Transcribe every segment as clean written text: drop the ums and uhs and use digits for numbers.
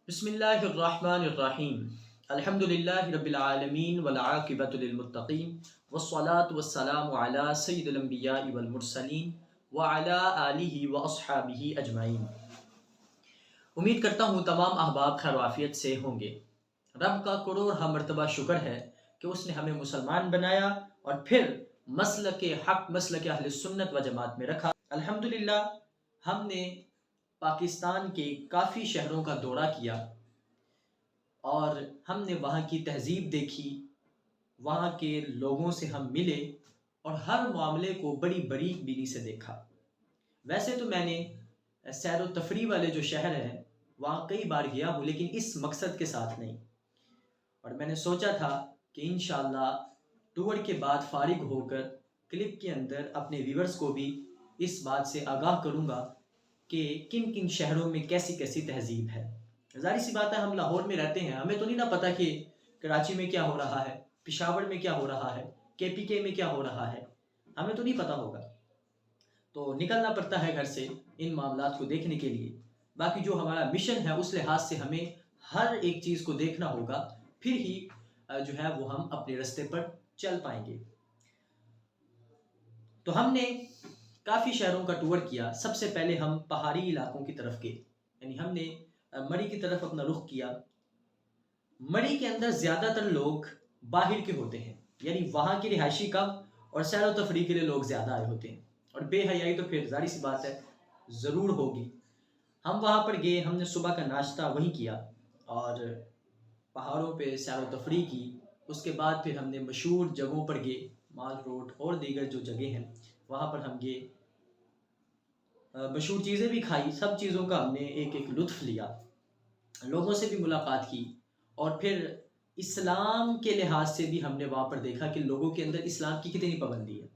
بسم اللہ الرحمن الرحیم الحمد للہ رب العالمین والعاقبۃ للمتقین والصلاة والسلام علی سید الانبیاء والمرسلین وعلی آلہ واصحابہ اجمعین۔ امید کرتا ہوں تمام احباب خیر و عافیت سے ہوں گے۔ رب کا کروڑ مرتبہ شکر ہے کہ اس نے ہمیں مسلمان بنایا اور پھر مسلک حق مسلک اہل سنت و جماعت میں رکھا۔ الحمدللہ ہم نے پاکستان کے کافی شہروں کا دورہ کیا اور ہم نے وہاں کی تہذیب دیکھی، وہاں کے لوگوں سے ہم ملے اور ہر معاملے کو بڑی باریک بینی سے دیکھا۔ ویسے تو میں نے سیر و تفریح والے جو شہر ہیں وہاں کئی بار گیا ہوں، لیکن اس مقصد کے ساتھ نہیں، اور میں نے سوچا تھا کہ انشاءاللہ ٹور کے بعد فارغ ہو کر کلپ کے اندر اپنے ویورز کو بھی اس بات سے آگاہ کروں گا کہ کن کن شہروں میں کیسی کیسی تہذیب ہے۔ ظاہر سی بات ہے ہم لاہور میں رہتے ہیں، ہمیں تو نہیں نہ پتہ کہ کراچی میں کیا ہو رہا ہے، پشاور میں کیا ہو رہا ہے، KPK میں کیا ہو رہا ہے، ہمیں تو نہیں پتہ ہوگا، تو نکلنا پڑتا ہے گھر سے ان معاملات کو دیکھنے کے لیے۔ باقی جو ہمارا مشن ہے اس لحاظ سے ہمیں ہر ایک چیز کو دیکھنا ہوگا، پھر ہی جو ہے وہ ہم اپنے رستے پر چل پائیں گے۔ تو ہم نے کافی شہروں کا ٹور کیا۔ سب سے پہلے ہم پہاڑی علاقوں کی طرف گئے، یعنی ہم نے مری کی طرف اپنا رخ کیا۔ مری کے اندر زیادہ تر لوگ باہر کے ہوتے ہیں، یعنی وہاں کی رہائشی کم اور سیر و تفریح کے لیے لوگ زیادہ آئے ہوتے ہیں، اور بے حیائی تو پھر ظاہر سی بات ہے ضرور ہوگی۔ ہم وہاں پر گئے، ہم نے صبح کا ناشتہ وہیں کیا اور پہاڑوں پہ سیر و تفریح کی۔ اس کے بعد پھر ہم نے مشہور جگہوں پر گئے، مال روڈ اور دیگر جو جگہ ہیں وہاں پر ہم گئے، مشہور چیزیں بھی کھائی۔ سب چیزوں کا ہم نے ایک ایک لطف لیا، لوگوں سے بھی ملاقات کی، اور پھر اسلام کے لحاظ سے بھی ہم نے وہاں پر دیکھا کہ لوگوں کے اندر اسلام کی کتنی پابندی ہے۔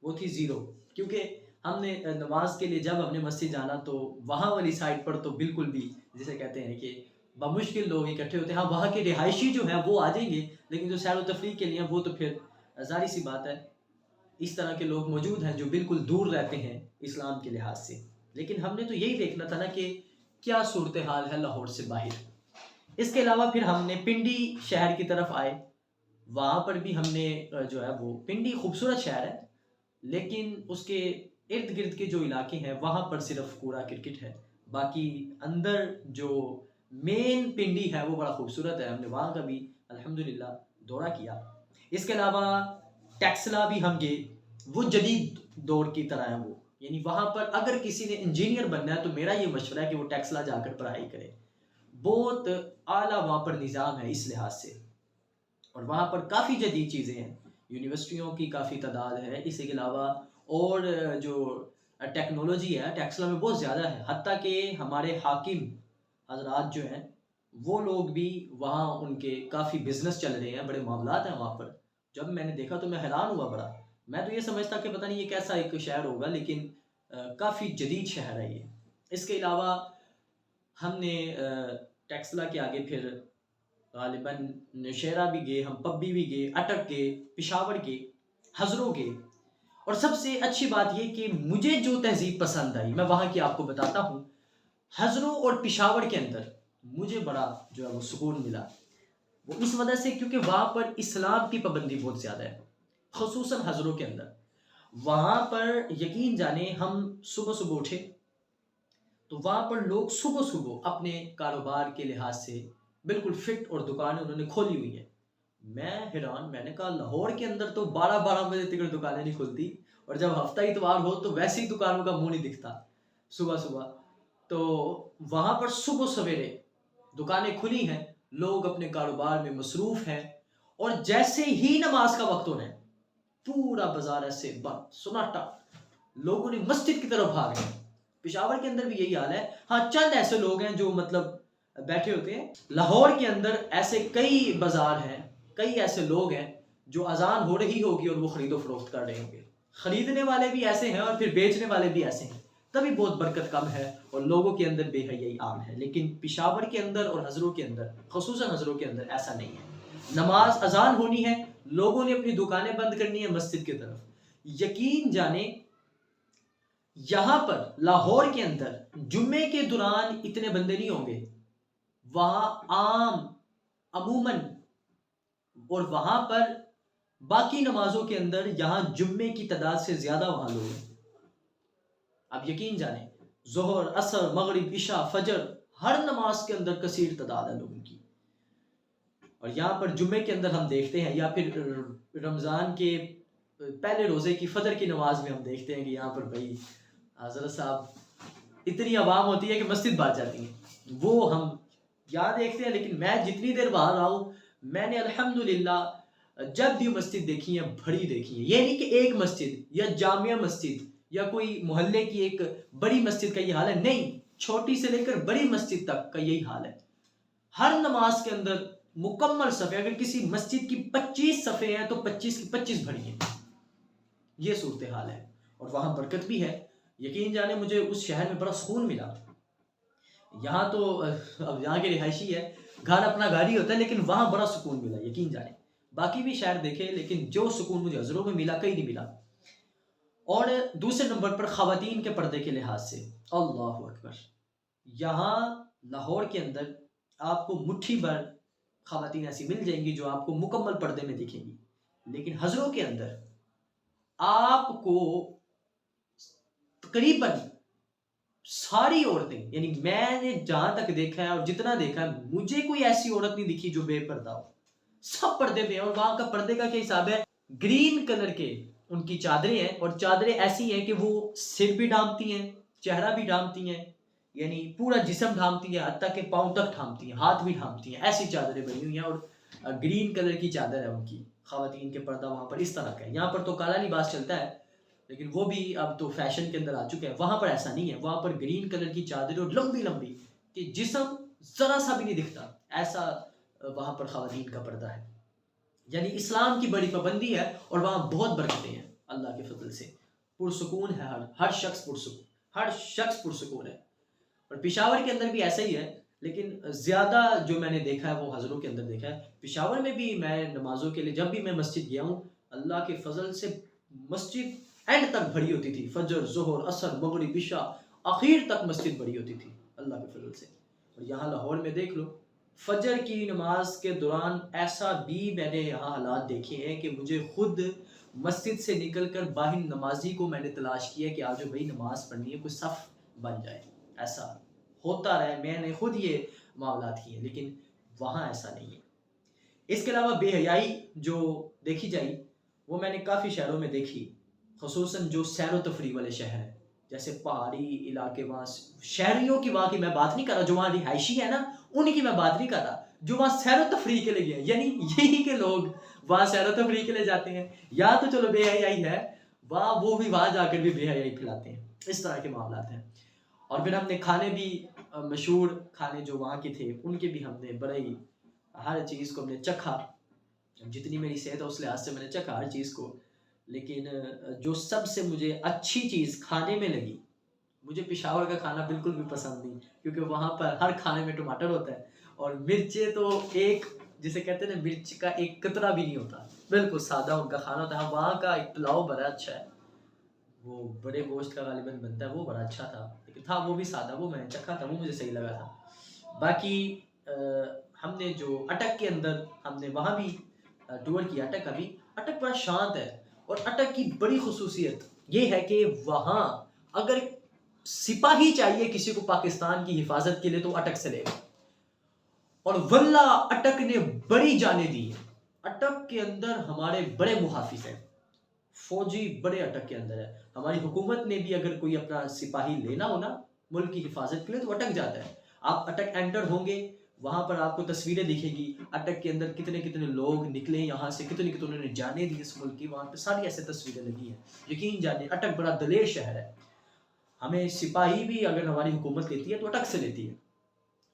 وہ تھی زیرو، کیونکہ ہم نے نماز کے لیے جب ہم نے مسجد جانا تو وہاں والی سائڈ پر تو بالکل بھی جسے کہتے ہیں کہ بمشکل لوگ اکٹھے ہوتے ہیں۔ ہاں وہاں کے رہائشی جو ہیں وہ آ جائیں گے، لیکن جو سیر و تفریح کے لیے وہ تو پھر ظاہر سی بات ہے اس طرح کے لوگ موجود ہیں جو بالکل دور رہتے ہیں اسلام کے لحاظ سے۔ لیکن ہم نے تو یہی دیکھنا تھا نا کہ کیا صورتحال ہے لاہور سے باہر۔ اس کے علاوہ پھر ہم نے پنڈی شہر کی طرف آئے، وہاں پر بھی ہم نے جو ہے وہ پنڈی خوبصورت شہر ہے، لیکن اس کے ارد گرد کے جو علاقے ہیں وہاں پر صرف کوڑا کرکٹ ہے، باقی اندر جو مین پنڈی ہے وہ بڑا خوبصورت ہے۔ ہم نے وہاں کا بھی الحمدللہ دورہ کیا۔ اس کے علاوہ ٹیکسلا بھی ہم گئے، وہ جدید دور کی طرح ہے وہ، یعنی وہاں پر اگر کسی نے انجینئر بننا ہے تو میرا یہ مشورہ ہے کہ وہ ٹیکسلا جا کر پڑھائی کرے۔ بہت اعلیٰ وہاں پر نظام ہے اس لحاظ سے، اور وہاں پر کافی جدید چیزیں ہیں، یونیورسٹیوں کی کافی تعداد ہے۔ اس کے علاوہ اور جو ٹیکنالوجی ہے ٹیکسلا میں بہت زیادہ ہے، حتیٰ کہ ہمارے حاکم حضرات جو ہیں وہ لوگ بھی وہاں ان کے کافی بزنس چل رہے ہیں، بڑے معاملات ہیں وہاں پر۔ جب میں نے دیکھا تو میں حیران ہوا بڑا، میں تو یہ سمجھتا کہ پتہ نہیں یہ کیسا ایک شہر ہوگا، لیکن کافی جدید شہر ہے یہ۔ اس کے علاوہ ہم نے ٹیکسلا کے آگے پھر غالباً نوشہرہ بھی گئے، ہم پبی بھی گئے، اٹک گئے، پشاور گئے، ہزروں گئے، اور سب سے اچھی بات یہ کہ مجھے جو تہذیب پسند آئی میں وہاں کی آپ کو بتاتا ہوں۔ ہزروں اور پشاور کے اندر مجھے بڑا جو ہے وہ سکون ملا، وہ اس وجہ سے کیونکہ وہاں پر اسلام کی پابندی بہت زیادہ ہے، خصوصاً ہزروں کے اندر۔ وہاں پر یقین جانے ہم صبح صبح اٹھے تو وہاں پر لوگ صبح صبح اپنے کاروبار کے لحاظ سے بالکل فٹ، اور دکانیں انہوں نے کھولی ہوئی ہیں۔ میں حیران، میں نے کہا لاہور کے اندر تو 12 بجے تک دکانیں نہیں کھلتی، اور جب ہفتہ اتوار ہو تو ویسے ہی دکانوں کا منہ نہیں دکھتا صبح صبح۔ تو وہاں پر صبح سویرے دکانیں کھلی ہیں، لوگ اپنے کاروبار میں مصروف ہیں، اور جیسے ہی نماز کا وقت ہونا ہے پورا بازار ایسے بند سناٹا، لوگوں نے مسجد کی طرف بھاگ گئے۔ پشاور کے اندر بھی یہی حال ہے، ہاں چند ایسے لوگ ہیں جو مطلب بیٹھے ہوتے ہیں۔ لاہور کے اندر ایسے کئی بازار ہیں، کئی ایسے لوگ ہیں جو اذان ہو رہی ہوگی اور وہ خرید و فروخت کر رہے ہوں گے، خریدنے والے بھی ایسے ہیں اور پھر بیچنے والے بھی ایسے ہیں، تبھی بہت برکت کم ہے اور لوگوں کے اندر بے حیائی عام ہے۔ لیکن پشاور کے اندر اور ہزروں کے اندر، خصوصاً ہزروں کے اندر ایسا نہیں ہے۔ نماز اذان ہونی ہے، لوگوں نے اپنی دکانیں بند کرنی ہے مسجد کی طرف۔ یقین جانے یہاں پر لاہور کے اندر جمعے کے دوران اتنے بندے نہیں ہوں گے وہاں عام عموماً اور وہاں پر باقی نمازوں کے اندر یہاں جمعے کی تعداد سے زیادہ وہاں لوگ ہیں. اب یقین جانیں ظہر عصر مغرب عشاء فجر ہر نماز کے اندر کثیر تعداد ہے لوگوں کی. اور یہاں پر جمعے کے اندر ہم دیکھتے ہیں یا پھر رمضان کے پہلے روزے کی فجر کی نماز میں ہم دیکھتے ہیں کہ یہاں پر بھائی حضرت صاحب اتنی عوام ہوتی ہے کہ مسجد بھر جاتی ہیں. وہ ہم یہاں دیکھتے ہیں. لیکن میں جتنی دیر باہر رہا ہوں میں نے الحمدللہ جب بھی مسجد دیکھی ہے بھری دیکھی ہے. یہ نہیں کہ ایک مسجد یا جامعہ مسجد یا کوئی محلے کی ایک بڑی مسجد کا یہ حال ہے، نہیں، چھوٹی سے لے کر بڑی مسجد تک کا یہی حال ہے. ہر نماز کے اندر مکمل صفحے، اگر کسی مسجد کی 25 صفحے ہیں تو 25 کی 25 بھری ہیں. یہ صورتحال ہے اور وہاں برکت بھی ہے. یقین جانے مجھے اس شہر میں بڑا سکون ملا. یہاں تو اب یہاں کے رہائشی ہے، گھر اپنا گھر ہی ہوتا ہے، لیکن وہاں بڑا سکون ملا. یقین جانے باقی بھی شہر دیکھے لیکن جو سکون مجھے حضروں میں ملا کہیں نہیں ملا. اور دوسرے نمبر پر خواتین کے پردے کے لحاظ سے اللہ اکبر، یہاں لاہور کے اندر آپ کو مٹھی بھر خواتین ایسی مل جائیں گی جو آپ کو مکمل پردے میں دکھیں گی. لیکن حضروں کے اندر آپ کو تقریباً ساری عورتیں، یعنی میں نے جہاں تک دیکھا ہے اور جتنا دیکھا ہے مجھے کوئی ایسی عورت نہیں دکھی جو بے پردہ ہو. سب پردے پہ ہیں. اور وہاں کا پردے کا کیا حساب ہے؟ گرین کلر کے ان کی چادریں ہیں اور چادریں ایسی ہیں کہ وہ سر بھی ڈھانپتی ہیں، چہرہ بھی ڈھانپتی ہیں، یعنی پورا جسم ڈھانپتی ہیں، حتیٰ کہ پاؤں تک ڈھانپتی ہیں، ہاتھ بھی ڈھانپتی ہیں. ایسی چادریں بنی ہوئی ہیں اور گرین کلر کی چادر ہے ان کی. خواتین کے پردہ وہاں پر اس طرح کا ہے. یہاں پر تو کالا لباس چلتا ہے لیکن وہ بھی اب تو فیشن کے اندر آ چکے ہیں. وہاں پر ایسا نہیں ہے. وہاں پر گرین کلر کی چادر اور لمبی لمبی کہ جسم ذرا سا بھی نہیں دکھتا، ایسا وہاں پر خواتین کا پردہ ہے. یعنی اسلام کی بڑی پابندی ہے اور وہاں بہت برکتیں ہیں اللہ کے فضل سے. پرسکون ہے، ہر شخص پرسکون، ہر شخص پرسکون ہے. اور پشاور کے اندر بھی ایسا ہی ہے، لیکن زیادہ جو میں نے دیکھا ہے وہ حضروں کے اندر دیکھا ہے. پشاور میں بھی میں نمازوں کے لیے جب بھی میں مسجد گیا ہوں اللہ کے فضل سے مسجد اینڈ تک بھری ہوتی تھی. فجر ظہر عصر مغرب عشاء آخر تک مسجد بھری ہوتی تھی اللہ کے فضل سے. اور یہاں لاہور میں دیکھ لو فجر کی نماز کے دوران ایسا بھی میں نے یہاں حالات دیکھے ہیں کہ مجھے خود مسجد سے نکل کر باہر نمازی کو میں نے تلاش کیا کہ آجو بھائی نماز پڑھنی ہے، کوئی صف بن جائے. ایسا ہوتا رہے، میں نے خود یہ معاملات کیے. لیکن وہاں ایسا نہیں ہے. اس کے علاوہ بے حیائی جو دیکھی جائی وہ میں نے کافی شہروں میں دیکھی، خصوصاً جو سیر و تفریح والے شہر ہیں جیسے پہاڑی علاقے. وہاں شہریوں کی وہاں کی میں بات نہیں کر رہا، جو وہاں رہائشی ہے نا ان کی میں بات نہیں کر رہا، جو وہاں سیر و تفریح کے لیے گئے. یعنی یہی کہ لوگ وہاں سیر و تفریح کے لیے جاتے ہیں. یا تو چلو بے حیائی ہے وہاں، وہ بھی وہاں جا کر بھی بے حیائی پھیلاتے ہیں. اس طرح کے معاملات ہیں. اور پھر ہم نے کھانے بھی مشہور کھانے جو وہاں کے تھے ان کے بھی ہم نے بڑے ہی ہر چیز کو ہم نے چکھا. جتنی میری صحت ہے اس لحاظ سے میں نے چکھا ہر چیز کو. لیکن جو سب سے مجھے اچھی چیز کھانے میں لگی، مجھے پشاور کا کھانا بالکل بھی پسند نہیں، کیونکہ وہاں پر ہر کھانے میں ٹماٹر ہوتا ہے اور مرچیں تو ایک جسے کہتے ہیں نا مرچ کا ایک قطرہ بھی نہیں ہوتا. بالکل سادہ ان کا کھانا ہوتا ہے. وہاں کا ایک پلاؤ بڑا اچھا ہے، وہ بڑے گوشت کا غالباً بنتا ہے، وہ بڑا اچھا تھا. لیکن تھا وہ بھی سادہ، وہ میں نے چکھا تھا، وہ مجھے صحیح لگا تھا. باقی ہم نے جو اٹک کے اندر ہم نے وہاں بھی ٹور کیا. اٹک کا بھی، اٹک بڑا شانت ہے. اور اٹک کی بڑی خصوصیت یہ ہے کہ وہاں اگر سپاہی چاہیے کسی کو پاکستان کی حفاظت کے لیے تو اٹک سے لے گا. اور واللہ اٹک نے بڑی جانیں دی ہیں. اٹک کے اندر ہمارے بڑے محافظ ہیں، فوجی بڑے اٹک کے اندر ہے. ہماری حکومت نے بھی اگر کوئی اپنا سپاہی لینا ہو نا ملک کی حفاظت کے لیے تو اٹک جاتا ہے. آپ اٹک انٹر ہوں گے وہاں پر آپ کو تصویریں دکھے گی اٹک کے اندر کتنے کتنے لوگ نکلے یہاں سے، کتنے کتنے نے جانے دی اس ملک کی. وہاں پہ ساری ایسے تصویریں لگی ہیں. یقین جانے اٹک بڑا دلیر شہر ہے. ہمیں سپاہی بھی اگر ہماری حکومت لیتی ہے تو اٹک سے لیتی ہے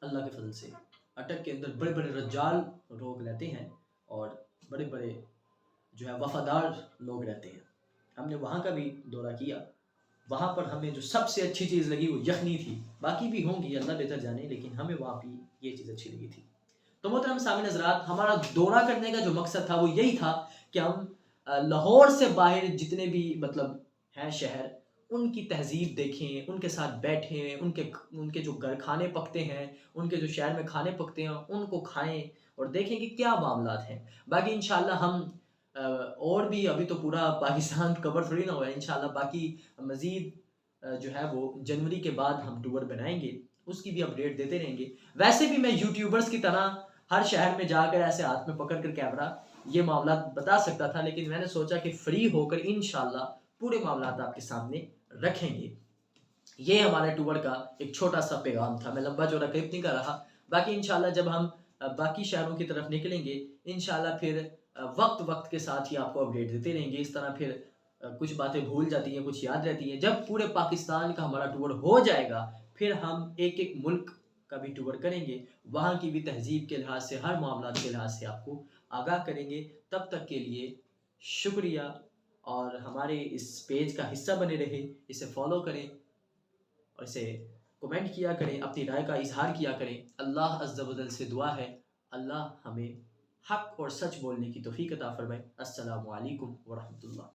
اللہ کے فضل سے. اٹک کے اندر بڑے بڑے رجال لوگ رہتے ہیں اور بڑے بڑے جو ہے وفادار لوگ رہتے ہیں. ہم نے وہاں کا بھی دورہ کیا. وہاں پر ہمیں جو سب سے اچھی چیز لگی وہ یخنی تھی. باقی بھی ہوں گی اللہ بہتر جانے، لیکن ہمیں وہاں بھی یہ چیز اچھی لگی تھی. تو محترم سامعین حضرات، ہمارا دورہ کرنے کا جو مقصد تھا وہ یہی تھا کہ ہم لاہور سے باہر جتنے بھی مطلب ہیں شہر ان کی تہذیب دیکھیں، ان کے ساتھ بیٹھیں، ان کے جو گھر کھانے پکتے ہیں، ان کے جو شہر میں کھانے پکتے ہیں ان کو کھائیں اور دیکھیں کہ کیا معاملات ہیں۔ باقی انشاءاللہ ہم اور بھی ابھی تو پورا پاکستان کور تھوڑی نہ ہوا ہے، انشاءاللہ باقی مزید جو ہے وہ جنوری کے بعد ہم ٹور بنائیں گے، اس کی بھی اپڈیٹ دیتے رہیں گے۔ ویسے بھی میں یوٹیوبرز کی طرح ہر شہر میں جا کر ایسے ہاتھ میں پکڑ کر کیمرہ یہ معاملات بتا سکتا تھا، لیکن میں نے سوچا کہ فری ہو کر انشاءاللہ پورے معاملات آپ کے سامنے رکھیں گے۔ یہ ہمارے ٹور کا ایک چھوٹا سا پیغام تھا، میں لمبا چوڑا کلپ نہیں کر رہا۔ باقی انشاءاللہ جب ہم باقی شہروں کی طرف نکلیں گے انشاءاللہ پھر وقت کے ساتھ ہی آپ کو اپڈیٹ دیتے رہیں گے۔ اس طرح پھر کچھ باتیں بھول جاتی ہیں، کچھ یاد رہتی ہیں۔ جب پورے پاکستان کا ہمارا ٹور ہو جائے گا پھر ہم ایک ملک کا بھی ٹور کریں گے، وہاں کی بھی تہذیب کے لحاظ سے، ہر معاملات کے لحاظ سے آپ کو آگاہ کریں گے۔ تب تک کے لیے شکریہ، اور ہمارے اس پیج کا حصہ بنے رہے، اسے فالو کریں اور اسے کمنٹ کیا کریں، اپنی رائے کا اظہار کیا کریں۔ اللہ عز و جل سے دعا ہے اللہ ہمیں حق اور سچ بولنے کی توفیق عطا فرمائے۔ السلام علیکم ورحمۃ اللہ۔